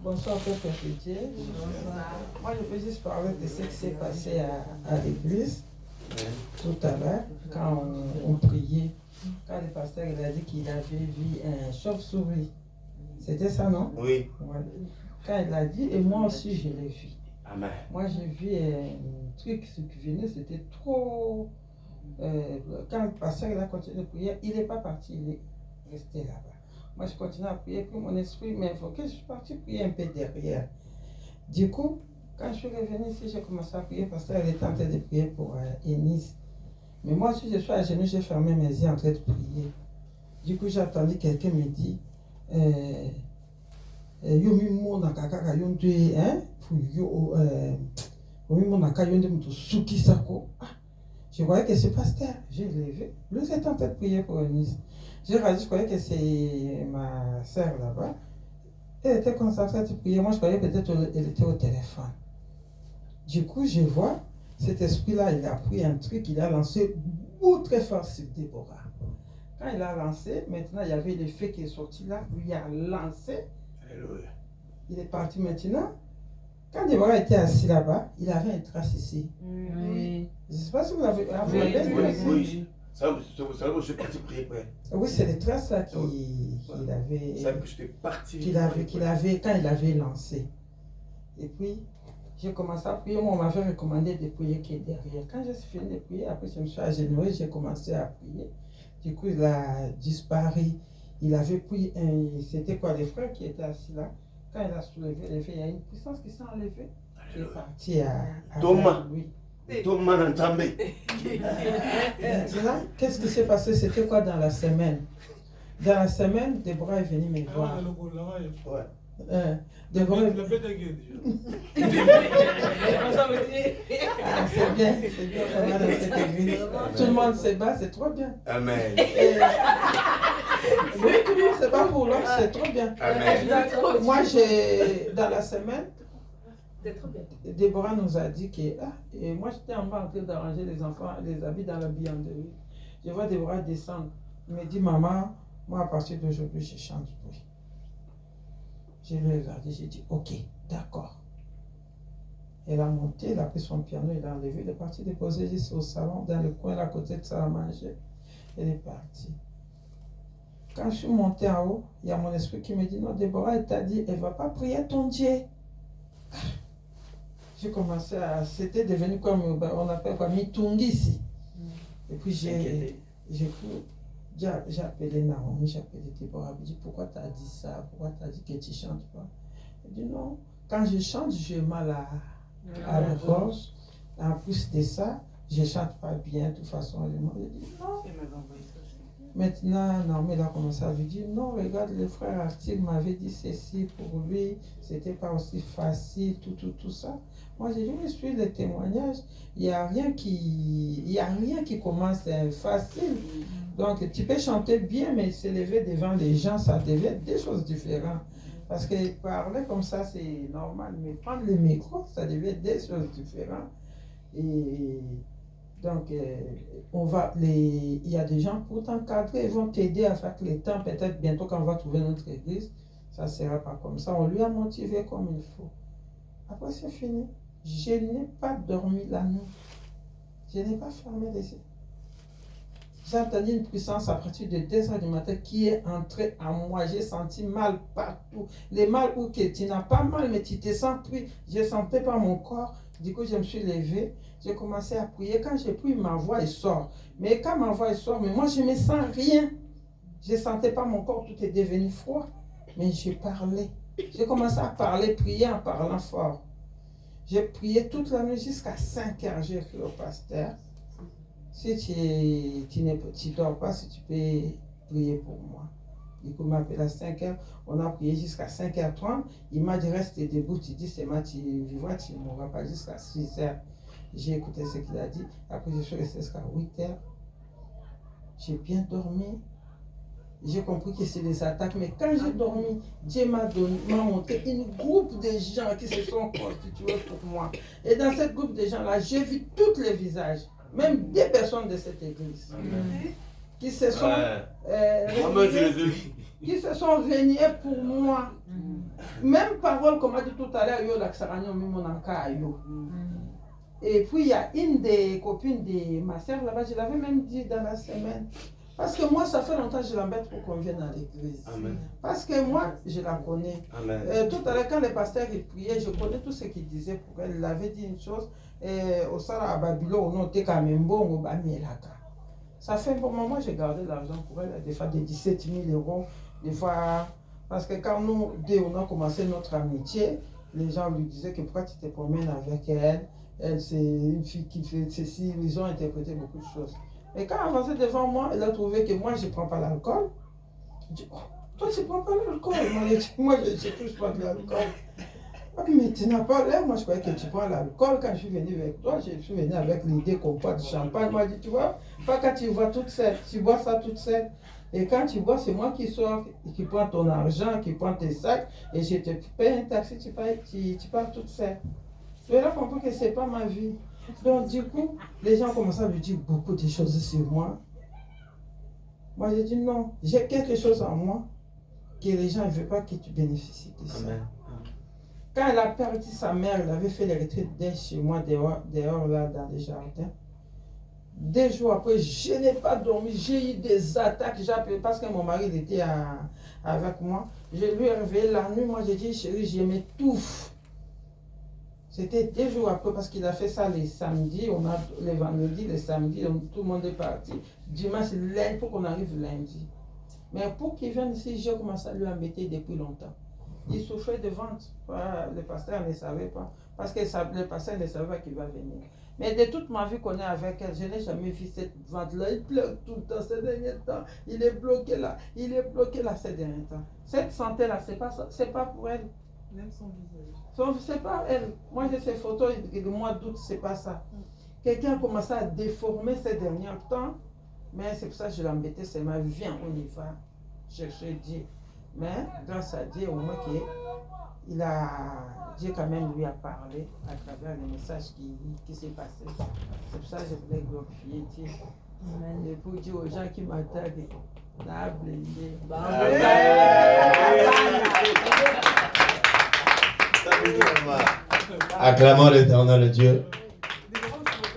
Bonsoir, Père Dieu. Moi, je peux juste parler de ce qui s'est passé à l'église tout à l'heure, quand on priait. Quand le pasteur il a dit qu'il avait vu un chauve-souris. C'était ça, non? Oui. Ouais. Quand il a dit, et moi aussi, je l'ai vu. Amen. Moi, j'ai vu un truc, ce qui venait, c'était trop... quand le pasteur il a continué de prier, il n'est pas parti, il est resté là-bas. Moi, je continue à prier, puis mon esprit m'invoquait, je suis parti prier un peu derrière. Du coup, quand je suis revenu ici, j'ai commencé à prier parce qu'elle était en train de prier pour Enise. Mais moi, si je suis à genoux, j'ai fermé mes yeux en train de prier. Du coup, j'ai attendu quelqu'un me dit Yomi Mona Kakaka Yonde, hein? Yomi Mona Kayonde Mutusuki Sako. Je croyais que c'est pasteur. J'ai levé. Lui, j'étais en train de prier pour Enise. J'ai réalisé, je croyais que c'est ma soeur là-bas. Elle était concentrée à prier. Moi, je croyais peut-être qu'elle était au téléphone. Du coup, je vois, cet esprit-là, il a pris un truc, il a lancé très fort sur Déborah. Quand il a lancé, maintenant, il y avait le feu qui est sorti là, lui a lancé. Alléluia. Il est parti maintenant. Quand Déborah était assis là-bas, il avait une trace ici. Oui. Je ne sais pas si vous l'avez vu. Oui. Ça, je suis parti prier pour elle. Oui, c'est les traces là qu'il avait. Ça, je suis parti. Qu'il avait, quand il avait lancé. Et puis, j'ai commencé à prier. Moi, on m'avait recommandé de prier qui est derrière. Quand j'ai fini de prier, après, je me suis agenouillé, j'ai commencé à prier. Du coup, il a disparu. Il avait pris un. C'était quoi, les frères qui étaient assis là? Quand il a soulevé les feux, il y a une puissance qui s'est enlevée. Il est parti à Thomas. lui. Thomas n'entendait. Maintenant, qu'est-ce qui s'est passé? C'était quoi dans la semaine? Dans la semaine, Déborah est venue me voir. Ouais. Déborah est... c'est bien, tout le monde se bat, c'est trop bien. Amen. Oui, c'est pas pour l'homme, c'est trop bien. Amen. Moi, dans la semaine, Déborah nous a dit que et moi j'étais en bas en train d'arranger les enfants, les habits dans la buanderie. Je vois Déborah descendre. Il me dit, maman, moi à partir d'aujourd'hui, je chante oui. Je lui ai regardé, j'ai dit, ok, d'accord. Elle a monté, elle a pris son piano, elle a enlevé, elle est partie déposer juste au salon, dans le coin à côté de ça à manger. Elle est partie. Quand je suis montée en haut, il y a mon esprit qui me dit, non, Déborah, elle t'a dit, elle ne va pas prier ton Dieu. J'ai commencé à... C'était devenu comme, on appelle quoi, Mitungi ici. Et puis j'ai appelé Naomi, j'ai appelé Déborah, j'ai dit, pourquoi tu as dit ça? Pourquoi tu as dit que tu ne chantes pas? Elle dit, non, quand je chante, j'ai mal à la gorge. En plus de ça, je ne chante pas bien, de toute façon. Elle dit, non. Maintenant, Naomi a commencé à lui dire, non, regarde, le frère Artil m'avait dit ceci pour lui, c'était pas aussi facile, tout ça. Moi, j'ai dit, oui, suis le témoignage, il n'y a rien qui commence facile. Donc, tu peux chanter bien, mais s'élever devant les gens, ça devait être des choses différentes. Parce que parler comme ça, c'est normal, mais prendre le micro, ça devait être des choses différentes. Et donc, il y a des gens pour t'encadrer, ils vont t'aider à faire le temps. Peut-être bientôt quand on va trouver notre église, ça ne sera pas comme ça. On lui a motivé comme il faut. Après, c'est fini. Je n'ai pas dormi la nuit. Je n'ai pas fermé les yeux. J'ai entendu une puissance à partir de 2h du matin qui est entrée en moi. J'ai senti mal partout. Les mal où que tu n'as pas mal, mais tu te sens pris. Je ne sentais pas mon corps. Du coup, je me suis levée. J'ai commencé à prier. Quand j'ai prié, ma voix elle sort. Mais quand ma voix elle sort, mais moi, je ne me sens rien. Je ne sentais pas mon corps, tout est devenu froid. Mais je parlais. J'ai commencé à parler, prier en parlant fort. J'ai prié toute la nuit jusqu'à 5h. J'ai écrit au pasteur. Si tu ne dors pas, si tu peux prier pour moi. Du coup, il m'a appelé à 5h. On a prié jusqu'à 5h30. Il m'a dit, reste debout. Tu dis, c'est moi, tu vivras, tu ne mourras pas jusqu'à 6h. J'ai écouté ce qu'il a dit. Après, je suis resté jusqu'à 8h. J'ai bien dormi. J'ai compris que c'est des attaques. Mais quand j'ai dormi, Dieu m'a montré un groupe de gens qui se sont constitués pour moi. Et dans ce groupe de gens-là, j'ai vu tous les visages. Même des personnes de cette église qui se sont qui se sont régnés pour moi. Même parole, comme a dit tout à l'heure, yo l'axaranyo mimo nanka yo. Et puis il y a une des copines de ma soeur là-bas, je l'avais même dit dans la semaine. Parce que moi, ça fait longtemps que je l'embête pour qu'on vienne à l'église. Parce que moi, je la connais. Tout à l'heure, quand le pasteur il priait, je connais tout ce qu'il disait pour elle. Il avait dit une chose, au Sara à Babylone, au nom de Kamembo, au Bamielaka. Ça fait un bon moment, j'ai gardé l'argent pour elle, des fois de 17 000 €, des fois. Parce que quand nous deux, on a commencé notre amitié, les gens lui disaient que pourquoi tu te promènes avec elle. Elle, c'est une fille qui fait ceci. Ils ont interprété beaucoup de choses. Et quand elle avançait devant moi, elle a trouvé que moi, je ne prends pas l'alcool. Je dis, oh, toi, tu ne prends pas l'alcool. Moi, je ne touche pas de l'alcool. Mais tu n'as pas l'air. Moi, je croyais que tu prends l'alcool. Quand je suis venu avec toi, je suis venu avec l'idée qu'on boit du champagne. Moi, je dis, tu vois, pas quand tu vois toute seule. Tu bois ça toute seule. Et quand tu bois, c'est moi qui sors, qui prends ton argent, qui prends tes sacs. Et je te paye un taxi, tu pars toute seule. Je vais là comprendre que ce n'est pas ma vie. Donc, du coup, les gens commencent à me dire beaucoup de choses sur moi. Moi, j'ai dit non, j'ai quelque chose en moi que les gens ne veulent pas que tu bénéficies de ça. Amen. Quand elle a perdu sa mère, elle avait fait les retraites d'un chez moi, dehors là, dans les jardins. 2 jours après, je n'ai pas dormi, j'ai eu des attaques, j'ai appelé parce que mon mari il était avec moi. Je lui ai réveillé la nuit, moi j'ai dit, chérie, je m'étouffe. C'était 2 jours après parce qu'il a fait ça les samedis, on a les vendredis, les samedis, donc tout le monde est parti. Dimanche, lundi, pour qu'on arrive lundi. Mais pour qu'il vienne ici, j'ai commencé à lui embêter depuis longtemps. Il souffrait de vente. Le pasteur ne savait pas. Parce que le pasteur ne savait pas qu'il va venir. Mais de toute ma vie qu'on est avec elle, je n'ai jamais vu cette vente-là. Il pleure tout le temps ces derniers temps. Il est bloqué là. Il est bloqué là ces derniers temps. Cette santé-là, c'est pas pour elle. Même son visage. C'est pas elle. Moi, j'ai ces photos du mois d'août, c'est pas ça. Quelqu'un a commencé à déformer ces derniers temps. Mais c'est pour ça que je l'ai embêté. C'est ma vie, on y va chercher Dieu. Mais grâce à Dieu, au moins Dieu quand même lui a parlé à travers les messages qui s'est passé. C'est pour ça que je voulais glorifier Dieu. Amen. Et pour dire aux gens qui m'attaquent, acclamons l'Éternel Dieu.